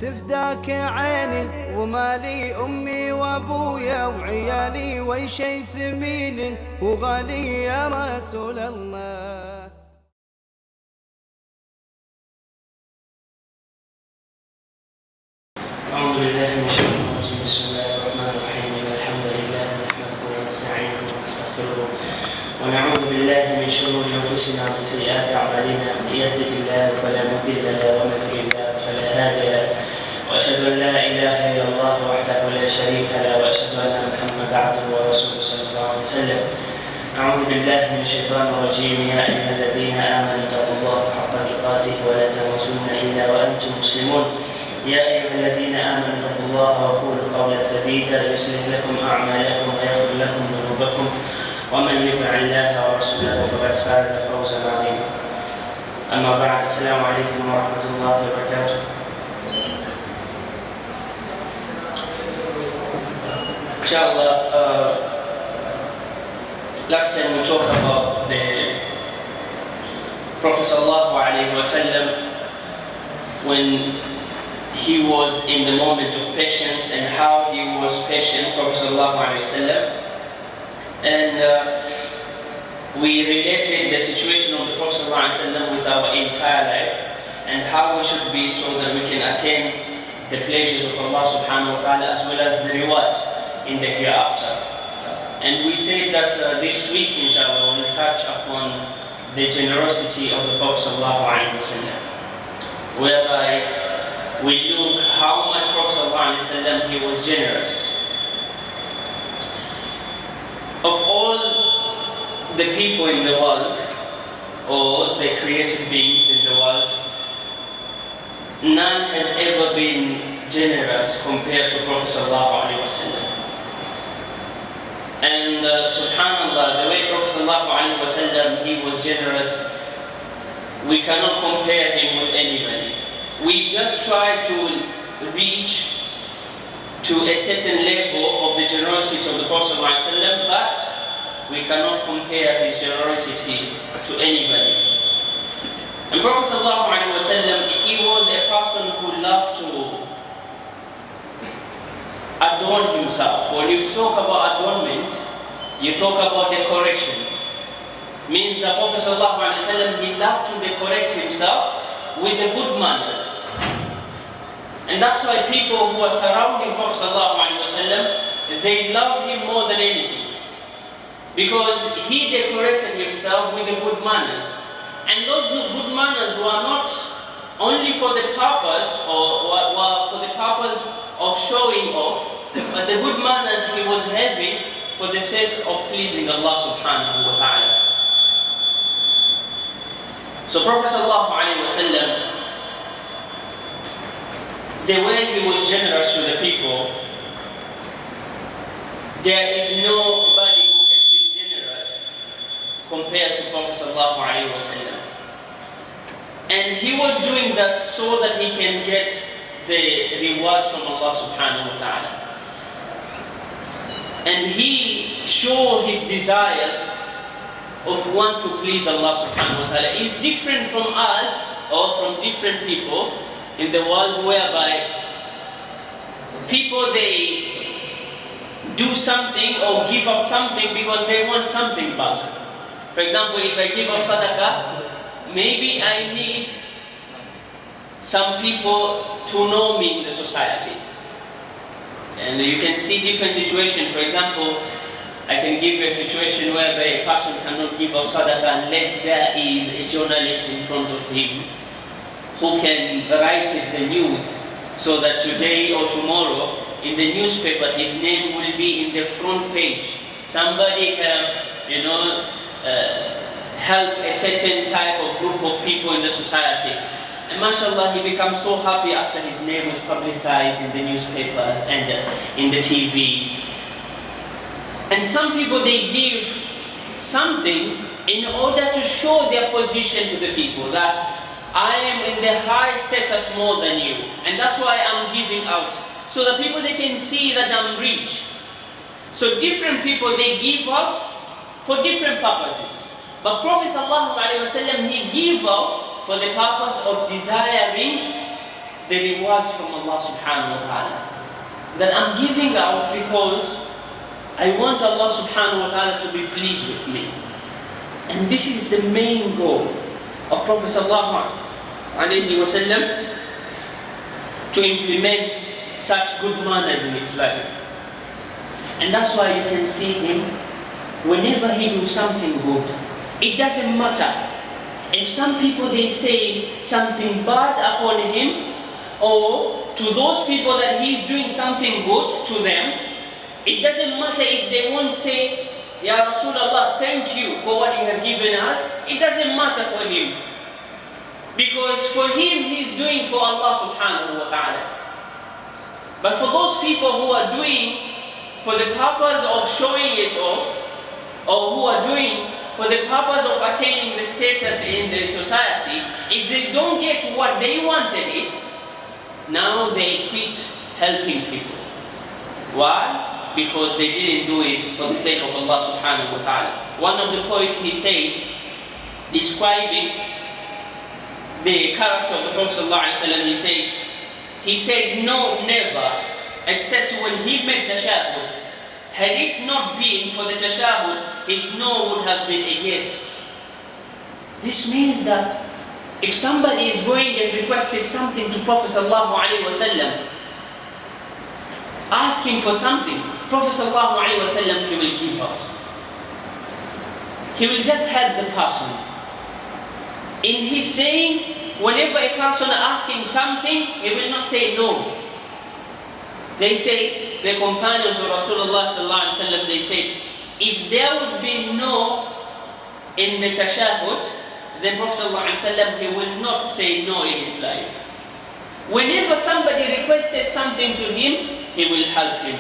تفداك عيني ومالي أمي وأبويا وعيالي وأي شي ثمين وغالي يا رسول الله. أعوذ بالله من الشيطان الرجيم. بسم الله الرحمن الرحيم. إن الحمد لله نحمده ونستعينه ونستغفره ونعوذ بالله من شرور أنفسنا ومن سيئات أعمالنا. من يهده الله فلا مضل له ومن يضلل فلا هادي له. وأشهد أن لا إله إلا الله وحده لا شريك له وأشهد أن محمدا عبده ورسوله صلى الله عليه وسلم. أعوذ بالله من الشيطان الرجيم. يا أيها الذين آمنوا اتقوا الله حق تقاته ولا تموتن إلا وأنتم مسلمون. يا أيها الذين آمنوا اتقوا الله وقولوا قولا سديدا يصلح لكم أعمالكم ويغفر لكم ذنوبكم ومن يطع الله ورسوله فقد فاز فوزا عظيما. أما بعد، السلام عليكم ورحمة الله وبركاته. Inshallah, last time we talked about the Prophet sallallahu alaihi wasallam when he was in the moment of patience and how he was patient, Prophet sallallahu alaihi wasallam, and we related the situation of the Prophet sallallahu alaihi wasallam with our entire life and how we should be so that we can attain the pleasures of Allah subhanahu wa ta'ala as well as the rewards in the hereafter. And we said that this week, inshallah, we will touch upon the generosity of the Prophet sallallahu alaihi wasallam, whereby we look how much Prophet sallallahu alaihi wasallam he was generous. Of all the people in the world, or the created beings in the world, none has ever been generous compared to Prophet sallallahu alaihi wasallam. And subhanallah, the way Prophet ﷺ, he was generous, we cannot compare him with anybody. We just try to reach to a certain level of the generosity of the Prophet ﷺ, but we cannot compare his generosity to anybody. And Prophet ﷺ, he was a person who loved to adorn himself. When you talk about adornment, you talk about decorations. Means the Prophet ﷺ, he loved to decorate himself with the good manners. And that's why people who are surrounding Prophet ﷺ, they love him more than anything. Because he decorated himself with the good manners. And those good manners were not only for the purpose or for the purpose of showing off, but the good manners he was having for the sake of pleasing Allah subhanahu wa ta'ala. So Prophet sallallahu alaihi wasallam, the way he was generous to the people, there is nobody who can be generous compared to Prophet sallallahu alaihi wasallam. And he was doing that so that he can get the rewards from Allah subhanahu wa ta'ala. And he showed his desires of want to please Allah subhanahu wa ta'ala is different from us or from different people in the world, whereby people, they do something or give up something because they want something back. For example, if I give up sadaqah, maybe I need some people to know me in the society. And you can see different situations. For example, I can give you a situation whereby a person cannot give up sadaqah unless there is a journalist in front of him who can write the news so that today or tomorrow in the newspaper his name will be in the front page. Somebody have, help a certain type of group of people in the society. And mashallah, he becomes so happy after his name was publicized in the newspapers and in the TVs. And some people, they give something in order to show their position to the people, that I am in the high status more than you, and that's why I'm giving out. So the people, they can see that I'm rich. So different people, they give out for different purposes. But Prophet ﷺ, he gave out for the purpose of desiring the rewards from Allah subhanahu wa ta'ala. That I'm giving out because I want Allah subhanahu wa ta'ala to be pleased with me. And this is the main goal of Prophet sallallahu alaihi wasallam, to implement such good manners in his life. And that's why you can see him, whenever he do something good, it doesn't matter if some people they say something bad upon him, or to those people that he's doing something good to them, it doesn't matter if they won't say, Ya Rasulullah, thank you for what you have given us. It doesn't matter for him. Because for him, he's doing for Allah subhanahu wa ta'ala. But for those people who are doing for the purpose of showing it off, or who are doing for the purpose of attaining the status in the society, if they don't get what they wanted it, now they quit helping people. Why? Because they didn't do it for the sake of Allah subhanahu wa ta'ala. One of the poets, he said, describing the character of the Prophet sallallahu alaihi wasallam, he said, no, never, except when he made tashahud. Had it not been for the tashahud, his no would have been a yes. This means that if somebody is going and requesting something to Prophet sallallahu alaihi wasallam, asking for something, Prophet sallallahu alaihi wasallam, he will give out. He will just help the person. In his saying, whenever a person asking something, he will not say no. They said, the companions of Rasulullah sallallahu alaihi wasallam, they said, if there would be no in the tashahud, then Prophet sallallahu alaihi wasallam, he will not say no in his life. Whenever somebody requested something to him, he will help him.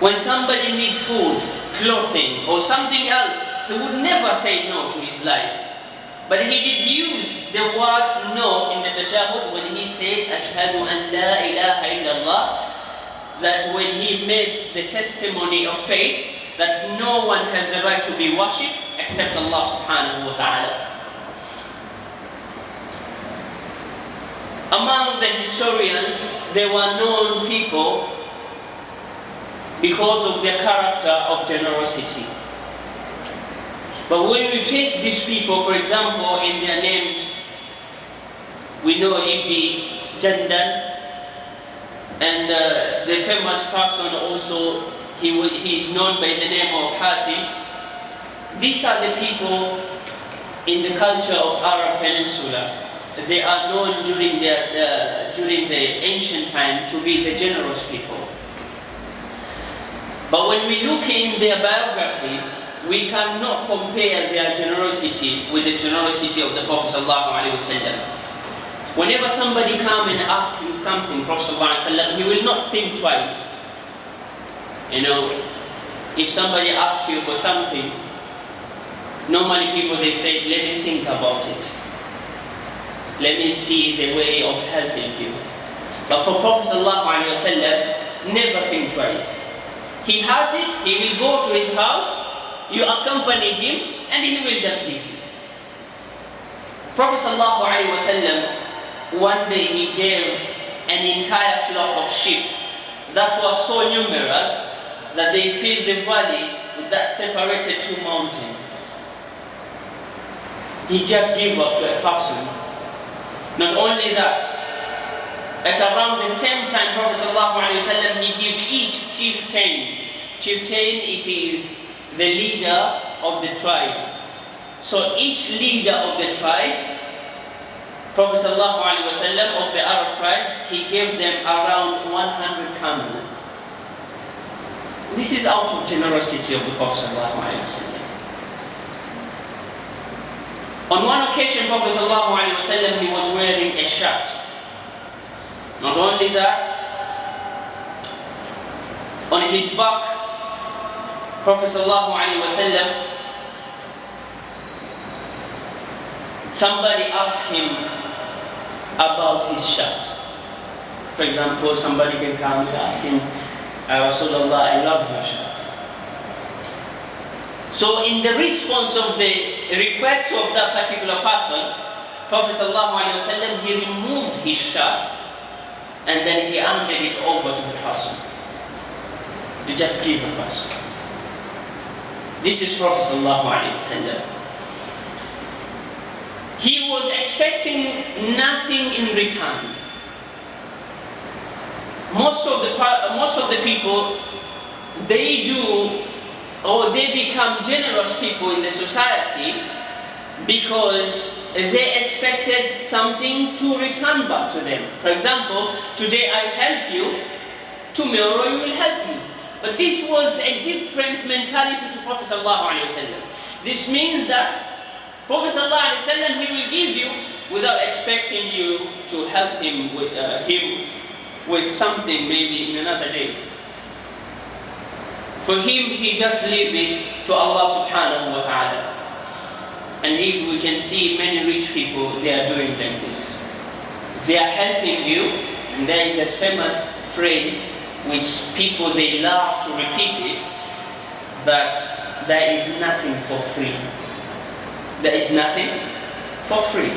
When somebody needs food, clothing, or something else, he would never say no to his life. But he did use the word no in the tashahud when he said, Ashhadu an la ilaha illallah, that when he made the testimony of faith, that no one has the right to be worshipped except Allah subhanahu wa ta'ala. Among the historians, there were known people because of their character of generosity. But when we take these people, for example, in their names, we know Ibn Jandan, and the famous person also, he is known by the name of Hatim. These are the people in the culture of Arab Peninsula. They are known during the ancient time to be the generous people. But when we look in their biographies, we cannot compare their generosity with the generosity of the Prophet ﷺ. Whenever somebody comes and asks him something, Prophet ﷺ, he will not think twice. You know, if somebody asks you for something, normally people they say, let me think about it. Let me see the way of helping you. But for Prophet ﷺ, never think twice. He has it, he will go to his house, you accompany him, and he will just give you. Prophet ﷺ, one day he gave an entire flock of sheep that was so numerous that they filled the valley that separated two mountains. He just gave up to a person. Not only that, at around the same time, Prophet ﷺ, he gave each chieftain. Chieftain, it is the leader of the tribe. So each leader of the tribe, Prophet ﷺ of the Arab tribes, he gave them around 100 camels. This is out of generosity of the Prophet ﷺ. On one occasion, Prophet ﷺ, he was wearing a shirt. Not only that, on his back, Prophet ﷺ, somebody asked him about his shirt. For example, somebody can come and ask him, Rasulullah, I love your shirt. So in the response of the request of that particular person, Prophet ﷺ, he removed his shirt and then he handed it over to the person. You just give a person. This is Prophet ﷺ. He was expecting nothing in return. Most of the people, they do, or they become generous people in the society because they expected something to return back to them. For example, today I help you, tomorrow you will help me. But this was a different mentality to Prophet ﷺ. This means that Prophet ﷺ, he will give you without expecting you to help him with something maybe in another day. For him, he just leave it to Allah subhanahu wa ta'ala. And if we can see many rich people, they are doing like this. They are helping you, and there is a famous phrase which people, they love to repeat it, that there is nothing for free. There is nothing for free.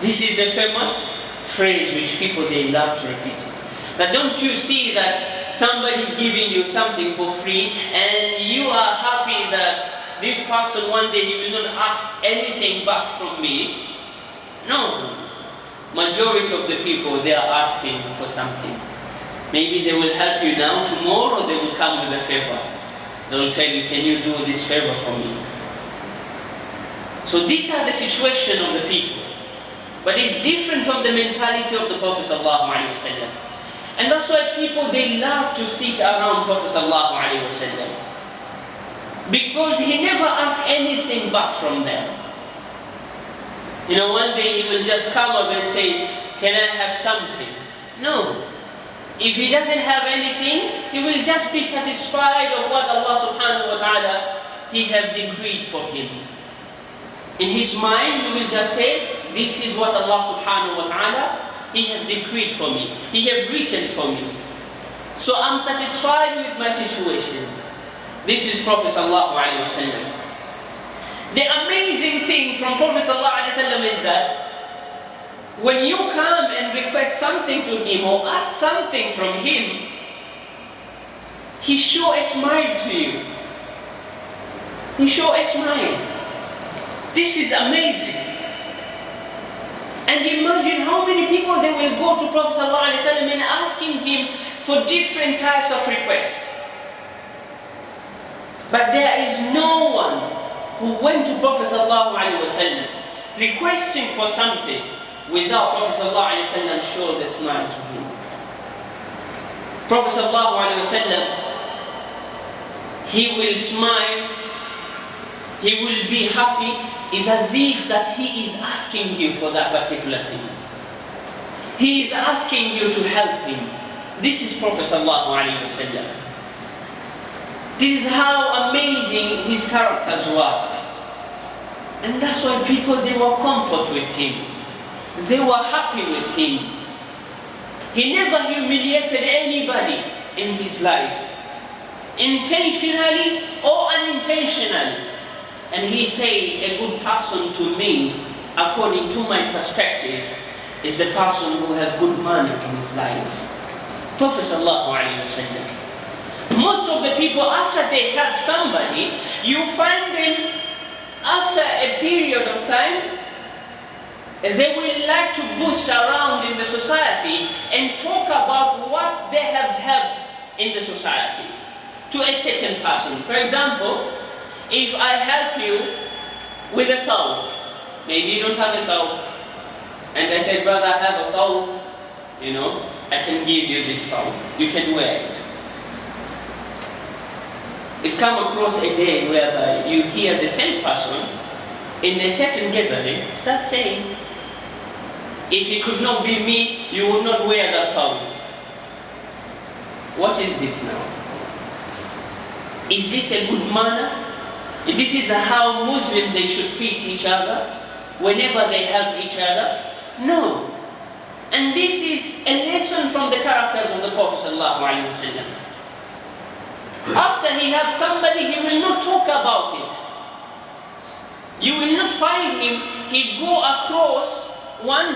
This is a famous phrase which people, they love to repeat it. That don't you see that somebody is giving you something for free and you are happy that this person one day he will not ask anything back from me? No. Majority of the people, they are asking for something. Maybe they will help you now, tomorrow they will come with a favor. They will tell you, can you do this favor for me? So these are the situation of the people. But it's different from the mentality of the Prophet ﷺ. And that's why people, they love to sit around Prophet ﷺ. Because he never asked anything back from them. You know, one day he will just come up and say, can I have something? No. If he doesn't have anything, he will just be satisfied of what Allah subhanahu wa ta'ala, he have decreed for him. In his mind, he will just say, this is what Allah subhanahu wa ta'ala, he have decreed for me. He have written for me. So I'm satisfied with my situation. This is Prophet sallallahu alaihi wasallam. The amazing thing from Prophet sallallahu alaihi wasallam is that when you come and request something to him or ask something from him, he show a smile to you. He show a smile. This is amazing. And imagine how many people they will go to Prophet ﷺ and asking him for different types of requests. But there is no one who went to Prophet ﷺ requesting for something without Prophet ﷺ show the smile to him. Prophet ﷺ, he will smile, he will be happy. It's as if that he is asking you for that particular thing. He is asking you to help him. This is Prophet ﷺ. This is how amazing his characters were. And that's why people, they were comfort with him. They were happy with him. He never humiliated anybody in his life, intentionally or unintentionally. And he said, a good person to me, according to my perspective, is the person who has good manners in his life. Prophet sallallahu alaihi wasallam. Most of the people, after they help somebody, you find them, after a period of time, they will like to boost around in the society and talk about what they have helped in the society to a certain person. For example, if I help you with a thawb, maybe you don't have a thawb, and I say, brother, I have a thawb, you know, I can give you this thawb, you can wear it. It come across a day whereby you hear the same person in a certain gathering start saying, if it could not be me, you would not wear that thawb. What is this now? Is this a good manner? This is how Muslims, they should treat each other whenever they help each other? No. And this is a lesson from the characters of the Prophet ﷺ. After he helps somebody, he will not talk about it. You will not find him he go across one